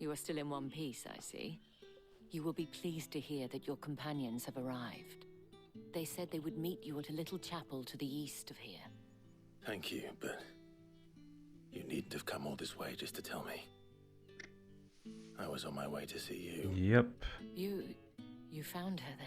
You are still in one piece, I see. You will be pleased to hear that your companions have arrived. They said they would meet you at a little chapel to the east of here. Thank you, but you needn't have come all this way just to tell me. I was on my way to see you. Yep. You found her then?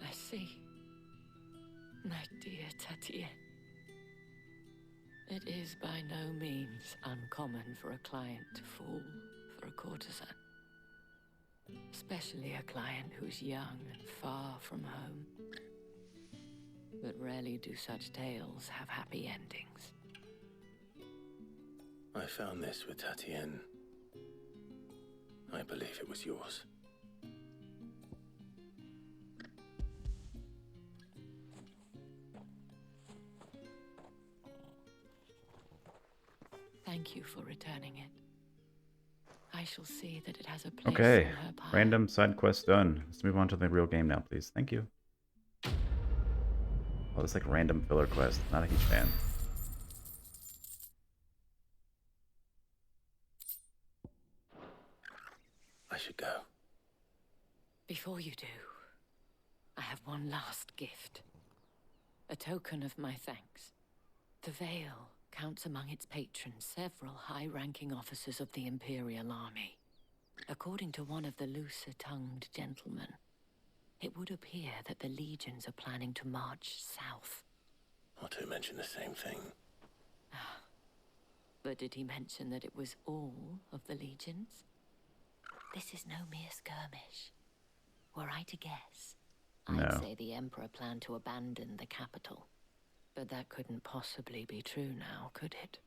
I see. My dear Tatienne. It is by no means uncommon for a client to fall for a courtesan. Especially a client who's young and far from home. But rarely do such tales have happy endings. I found this with Tatienne. I believe it was yours. Thank you for returning it. I shall see that it has a place Okay, in her pile. random side quest done. Let's move on to the real game now, please. Thank you. Oh, it's like random filler quest. Not a huge fan. I should go. Before you do, I have one last gift. A token of my thanks. The Veil counts among its patrons several high-ranking officers of the Imperial Army. According to one of the looser-tongued gentlemen, it would appear that the legions are planning to march south. Not to mention the same thing. But did he mention that it was all of the legions? This is no mere skirmish. Were I to guess, No. I'd say the Emperor planned to abandon the capital. But that couldn't possibly be true now, could it?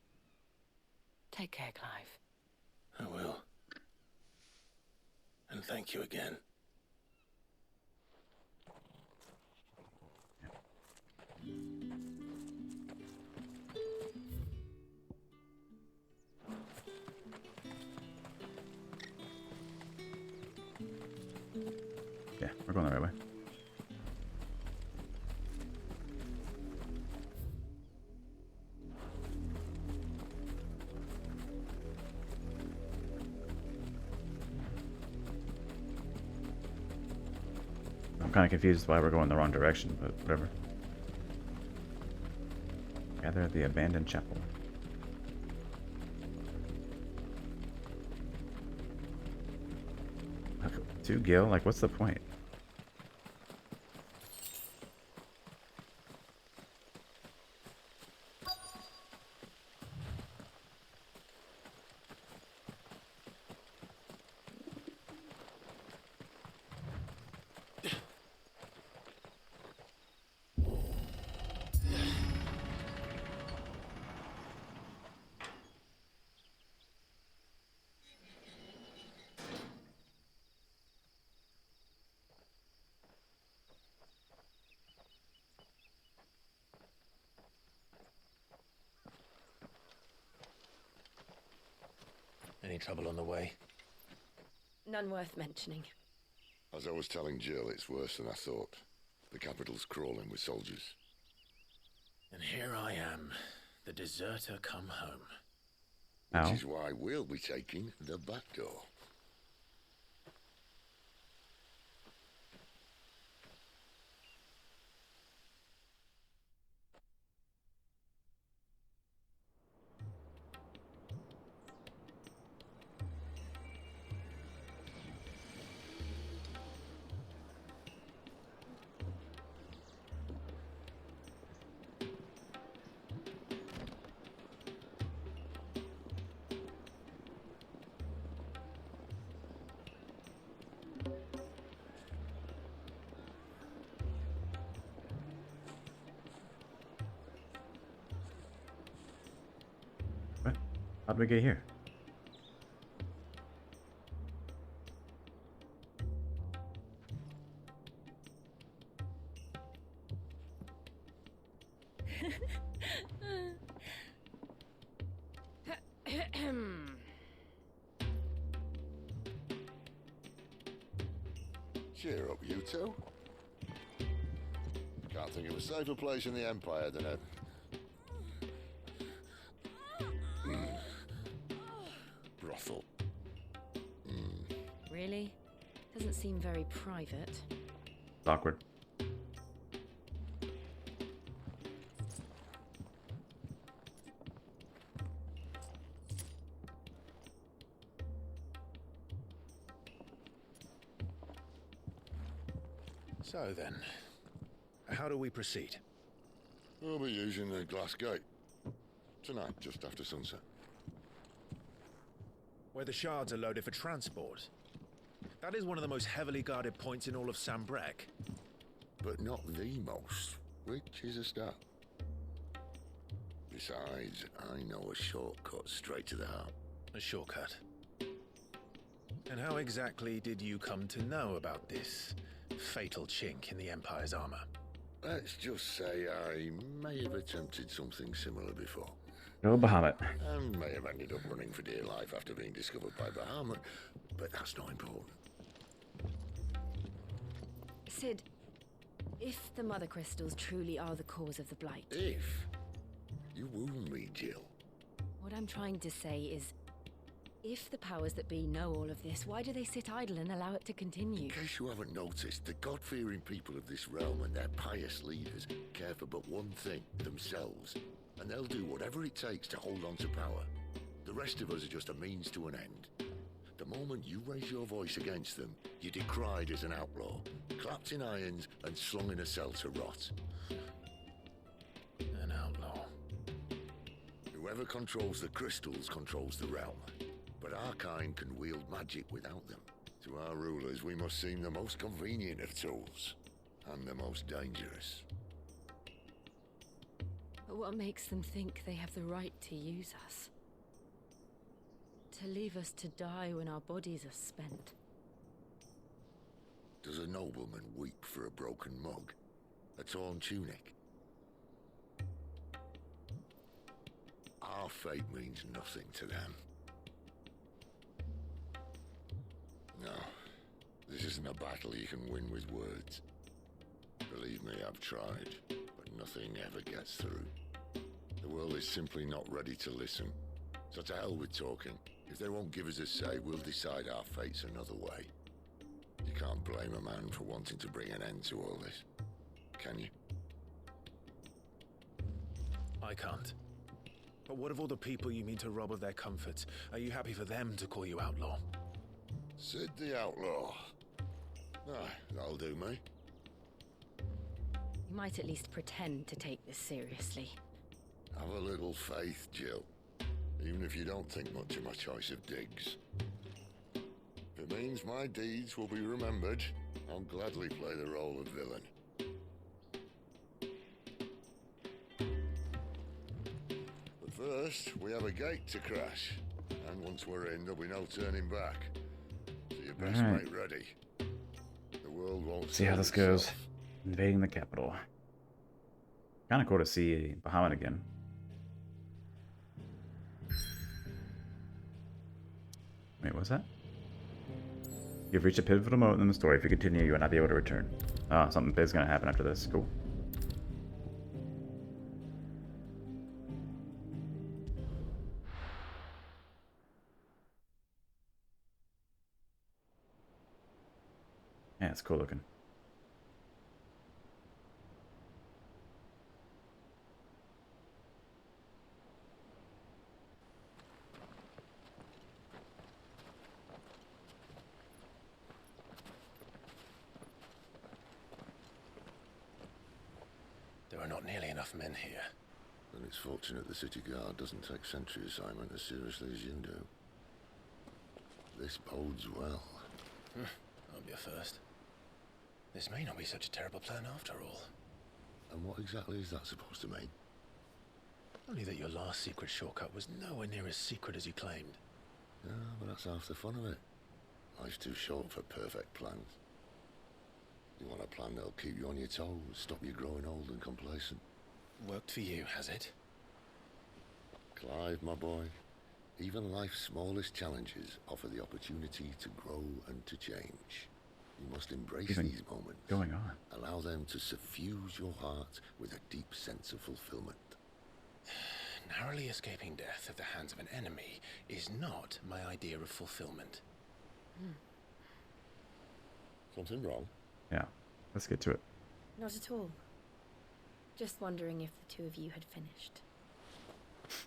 Take care, Clive. I will. And thank you again. Yeah, we're going the right way. I'm kind of confused why we're going the wrong direction, but whatever. Gather at the abandoned chapel. To Gil? Like, what's the point? Any trouble on the way? None worth mentioning. As I was telling Jill, it's worse than I thought. The capital's crawling with soldiers. And here I am, the deserter come home. Ow. Which is why we'll be taking the back door. What? How'd we get here? Cheer up, you two. Can't think of a safer place in the Empire than a... brothel. Really? Doesn't seem very private. Awkward. So then, how do we proceed? We'll be using the glass gate. Tonight, just after sunset. Where the shards are loaded for transport. That is one of the most heavily guarded points in all of Sambrek. But not the most, which is a start. Besides, I know a shortcut straight to the heart. A shortcut. And how exactly did you come to know about this fatal chink in the Empire's armor? Let's just say I may have attempted something similar before. Go Bahamut. And may have ended up running for dear life after being discovered by Bahamut, but that's not important. Sid, if the Mother Crystals truly are the cause of the Blight... If? You wound me, Jill. What I'm trying to say is, if the powers that be know all of this, why do they sit idle and allow it to continue? In case you haven't noticed, the God-fearing people of this realm and their pious leaders care for but one thing, themselves. And they'll do whatever it takes to hold on to power. The rest of us are just a means to an end. The moment you raise your voice against them, you're decried as an outlaw, clapped in irons and slung in a cell to rot. An outlaw. Whoever controls the crystals controls the realm. But our kind can wield magic without them. To our rulers, we must seem the most convenient of tools. And the most dangerous. But what makes them think they have the right to use us? To leave us to die when our bodies are spent? Does a nobleman weep for a broken mug? A torn tunic? Our fate means nothing to them. No, this isn't a battle you can win with words. Believe me, I've tried, but nothing ever gets through. The world is simply not ready to listen. So to hell with talking. If they won't give us a say, we'll decide our fates another way. You can't blame a man for wanting to bring an end to all this, can you? I can't. But what of all the people you mean to rob of their comforts? Are you happy for them to call you outlaw? Sid the Outlaw. Ah, that'll do me. You might at least pretend to take this seriously. Have a little faith, Jill. Even if you don't think much of my choice of digs. If it means my deeds will be remembered, I'll gladly play the role of villain. But first, we have a gate to crash. And once we're in, there'll be no turning back. So you best make ready. The world won't See how this goes. Invading the capital. Kind of cool to see Bahamut again. Wait, what's that? You've reached a pivotal moment in the story. If you continue, you will not be able to return. Ah, something big's gonna happen after this. Cool. Yeah, it's cool looking. There are not nearly enough men here. Then it's fortunate the city guard doesn't take sentry assignment as seriously as you do. This bodes well. That'll be a first. This may not be such a terrible plan after all. And what exactly is that supposed to mean? Only that your last secret shortcut was nowhere near as secret as you claimed. Yeah, but that's half the fun of it. Life's too short for perfect plans. You want a plan that'll keep you on your toes, stop you growing old and complacent. Worked for you, has it? Clive, my boy, even life's smallest challenges offer the opportunity to grow and to change. You must embrace Even these moments. going on? Allow them to suffuse your heart with a deep sense of fulfillment. Narrowly escaping death at the hands of an enemy is not my idea of fulfillment. Something wrong? Yeah. Let's get to it. Not at all. Just wondering if the two of you had finished.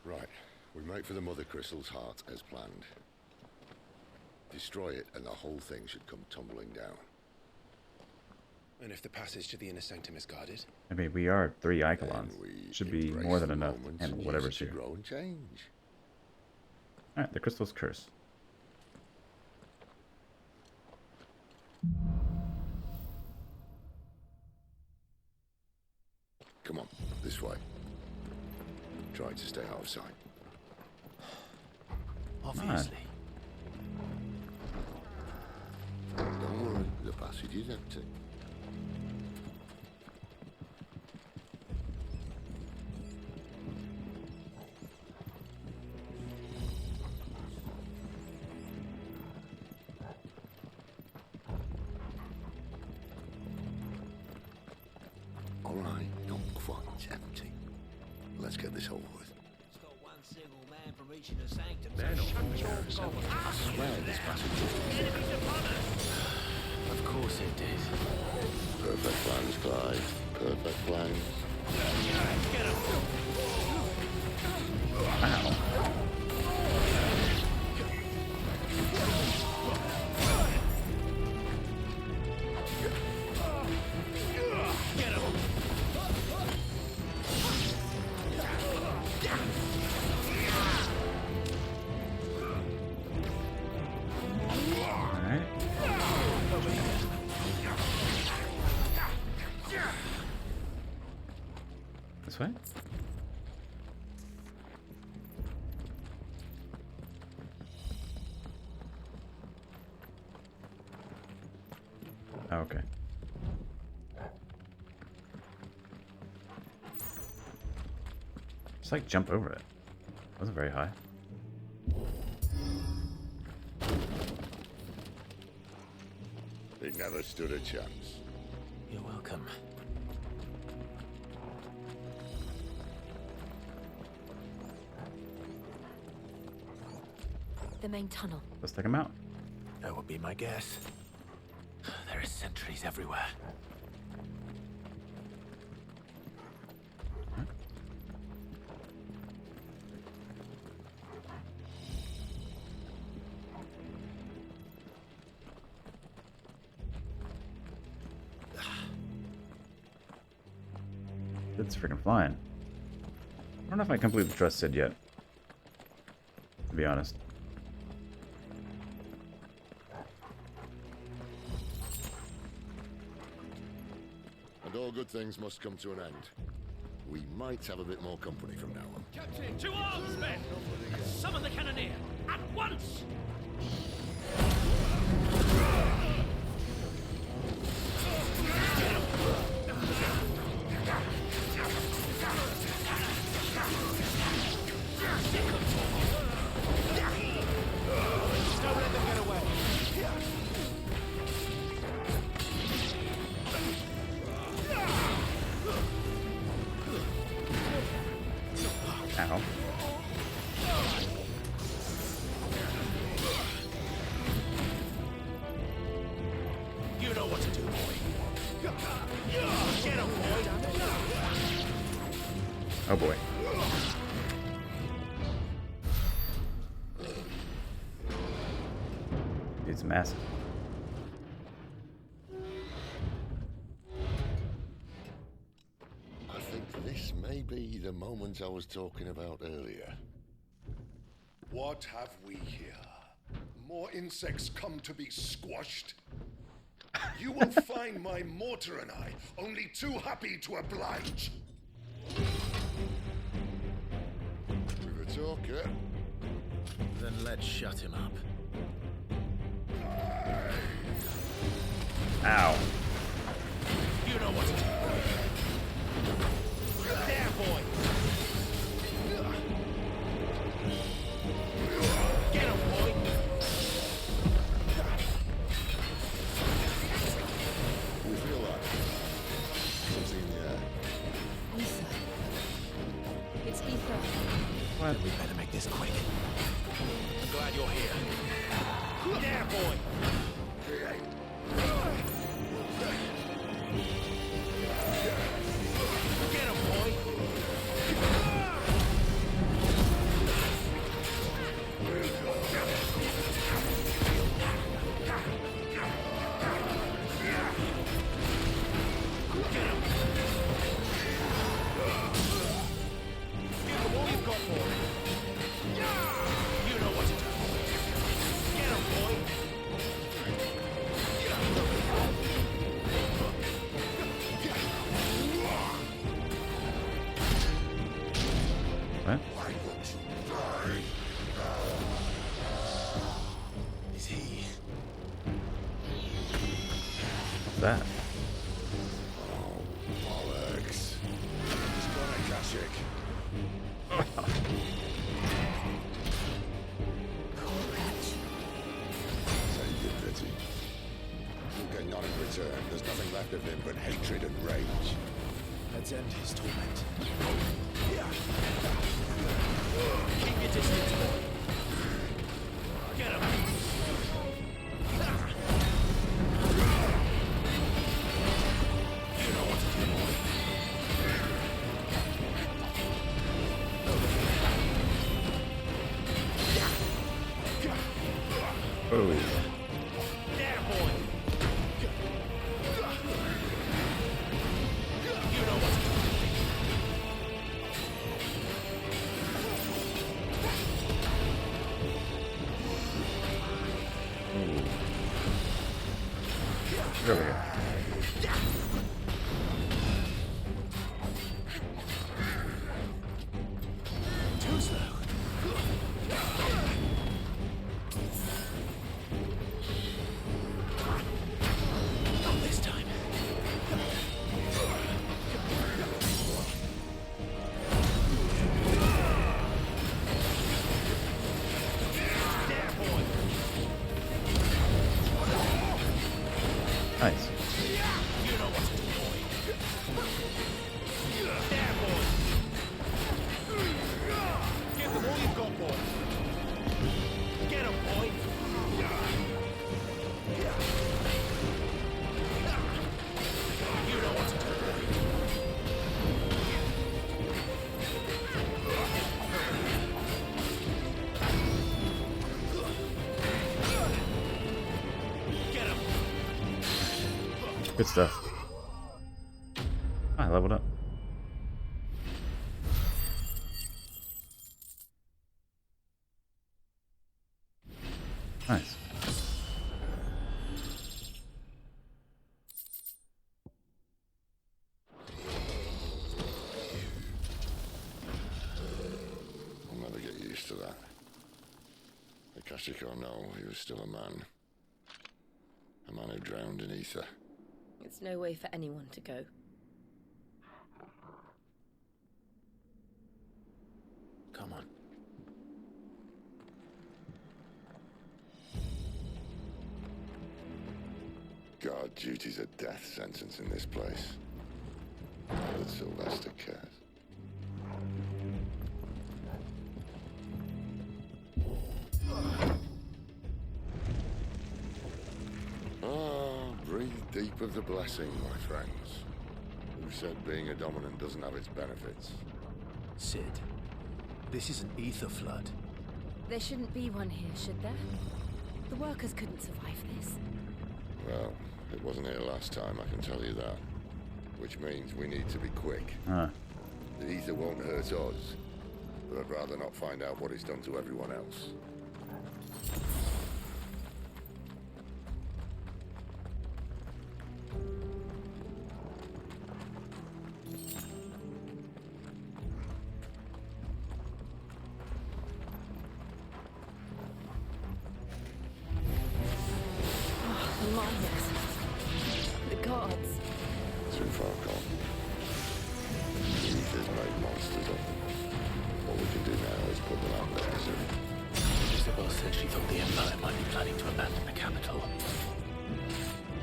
Right. We make for the Mother Crystal's heart as planned. Destroy it and the whole thing should come tumbling down. And if the passage to the inner sanctum is guarded? I mean, we are 3 Ichelons. Then we Should be embrace more than the enough moments and use whatever's it to here. grow and change. Alright, the crystal's curse. Come on, this way. Try to stay out of sight. Obviously. Don't worry, the passage is empty. All right, not quite empty. Let's get this over with. Stop one single man from reaching the sanctum. I swear this passage is... Of course it did. Perfect plans, Clyde. Perfect plans. Alright. This way? Oh, okay. Just like jump over it. Wasn't very high. He never stood a chance. You're welcome. The main tunnel. Let's take him out. That would be my guess. There are sentries everywhere. It's freaking flying. I don't know if I completely trust Sid yet. To be honest. And all good things must come to an end. We might have a bit more company from now on. Captain, to arms, men! Summon the cannoneer! At once! Don't let them get away! Ow. You know what to do, boy. Get him, boy! Oh boy. It's massive. I think this may be the moment I was talking about earlier. What have we here? More insects come to be squashed? You will find my mortar and I only too happy to oblige. With a talker. Then let's shut him up. Ow. You know what to do. There, boy! Get him, boy! that? Oh, bollocks. He's got a Kashik. Poor wretch. Save your pity. You'll get none in return. There's nothing left of him but hatred and rage. Let's end his torment. Keep your distance, boy. Get him! You know what to do, boy. Oh. There, boy! You know what to do. Get over here. Too slow. Not this time. There, boy! Nice. You know what to do, boy. There, boy! Give them all you've got, boy. Get 'em, boy! You know what to do, boy. Get 'em! Good stuff. I leveled up. Nice. I'll never get used to that. Akashic or no, he was still a man. A man who drowned in ether. It's no way for anyone to go. Come on. God, duty's a death sentence in this place. Not that Sylvester cares. Breathe deep of the blessing, my friends. Who said being a dominant doesn't have its benefits? Sid, this is an ether flood. There shouldn't be one here, should there? The workers couldn't survive this. Well, it wasn't here last time, I can tell you that. Which means we need to be quick. Huh. The ether won't hurt us, but I'd rather not find out what it's done to everyone else. The miners. The gods. Too far gone. The ether's made monsters of them. What we can do now is put them out of their misery. Isabel said she thought the Empire might be planning to abandon the capital.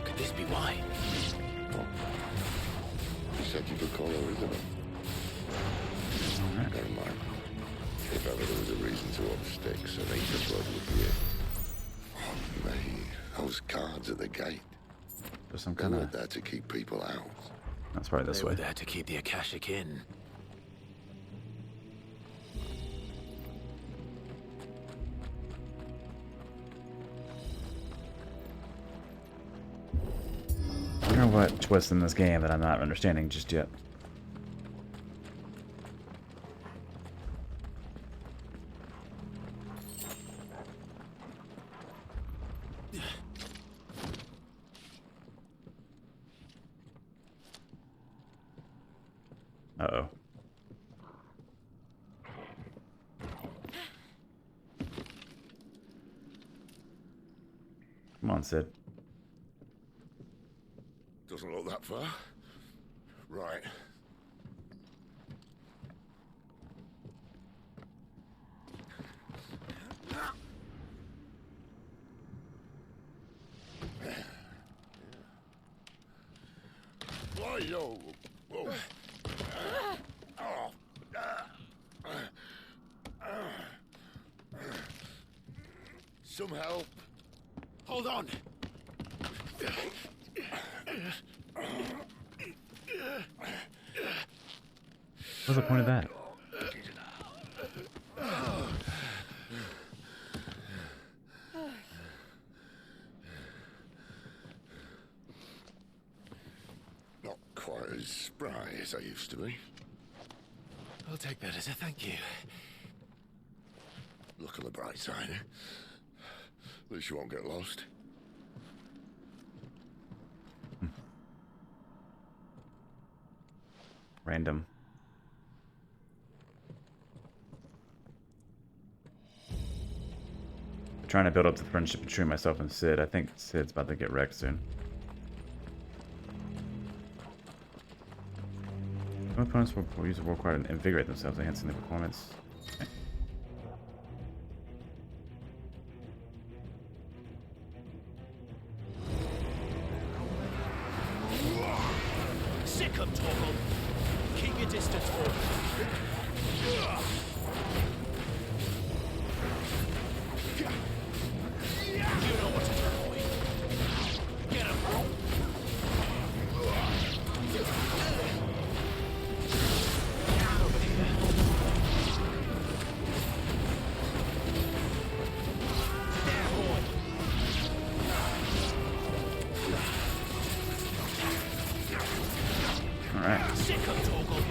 Could this be why? You said you could call her Isabel. Never mind. If ever there was a reason to up sticks, an ether flood would be it. Oh, me. Those guards at the gate. There's some They kind were of. there to keep people out. That's probably this They way. were there to keep the Akashic in. I wonder what twist in this game that I'm not understanding just yet. Uh-oh. Come on, Sid. Doesn't look that far. Right. Why, yo? Whoa. Some help. Hold on. What's the point of that? Not quite as spry as I used to be. I'll take that as a thank you. Look on the bright side, eh? At least you won't get lost. Random. I'm trying to build up the friendship between myself and Sid. I think Sid's about to get wrecked soon. Some opponents will use a war card and invigorate themselves, enhancing their performance. Okay. Sick 'em, Torgal. Keep your distance, boy. You know what to do, boy. Get him. Over here. There, boy. Alright. Sick 'em, Torgal.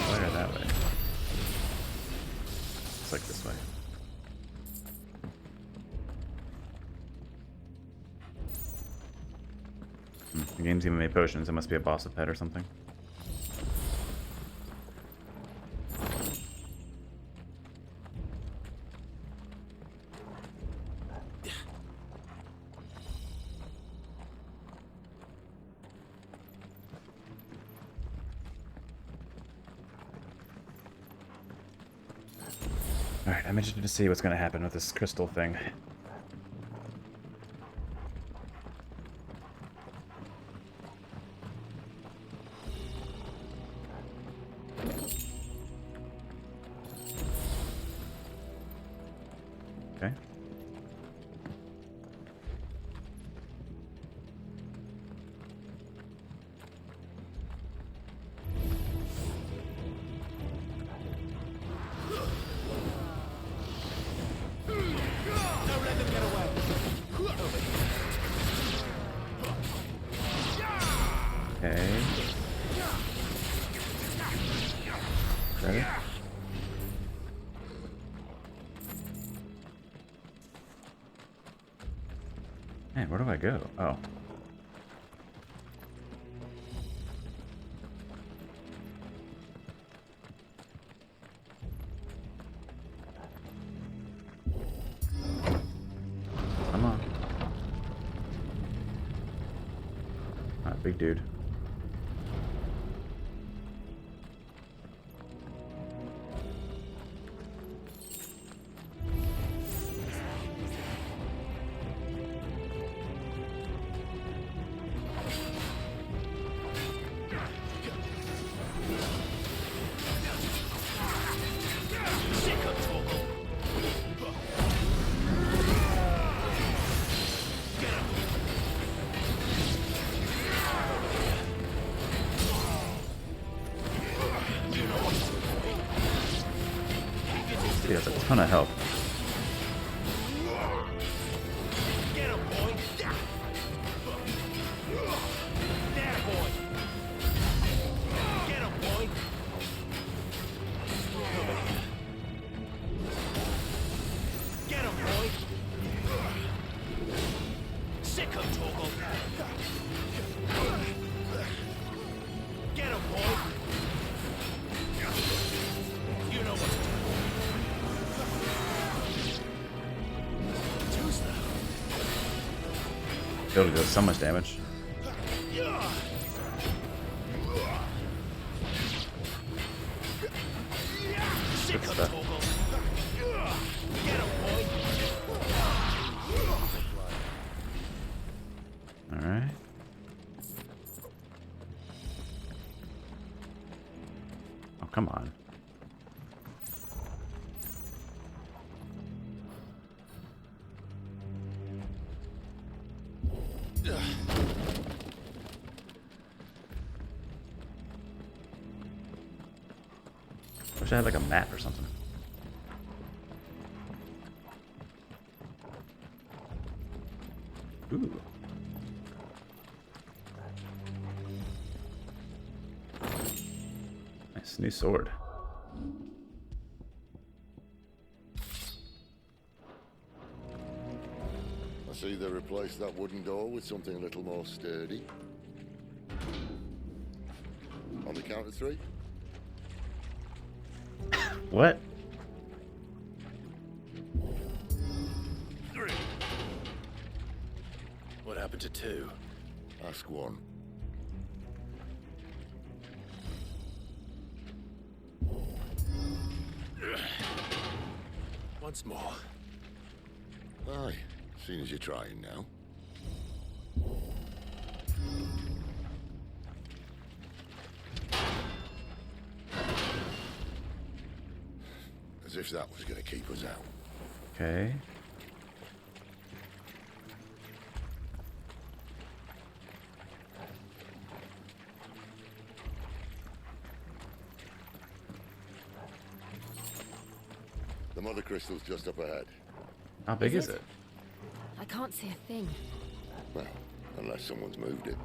Fire that way. It's like this way. The game's even made potions. It must be a boss of pet or something. Alright, I'm interested to see what's going to happen with this crystal thing. Okay. Don't let them get away. Over here. Okay. Ready? Man, where do I go? Oh. Come on. Alright, big dude. Sick 'em, Torgal. Get him. You know what to do, boy. Keep your distance, He has a boy. ton of health. Get him, boy. There, boy. Get him, boy. Over here. Get him, boy. Sick 'em, Torgal. Get him, boy. You know what to do. Too slow. Able to do so much damage. Good stuff. Alright. Oh, come on. Wish I had like a map or something. Ooh. Nice new sword. I see they replaced that wooden door with something a little more sturdy. On the count of 3. What? 3. What happened to 2? Ask 1. Once more. Aye, seeing as you're trying now. As if that was going to keep us out. Okay. The mother crystal's just up ahead. How big is Is it? it? I can't see a thing. Well, unless someone's moved it.